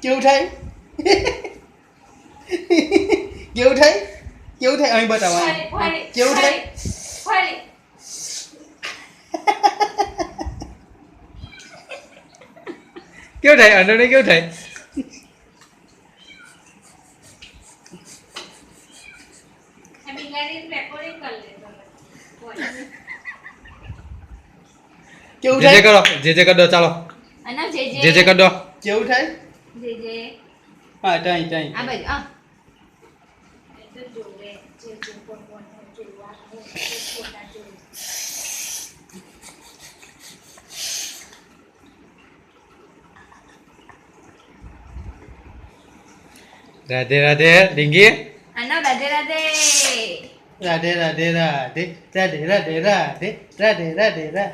કેવું થાય કેવું થાય કેવું થાય અહીં બતાવો કેવું થાય કેવું થાય અંડરને કેવું થાય કેવું જે થાય કરો જે કર દો ચાલો જે કર દો કેવું થાય હા ટાઈ ટાઈ રાધે રાધે ડીંગી રાધે રાધે રાધે રાધે રાધે રાધે રાધે રાધે રાધે રાધે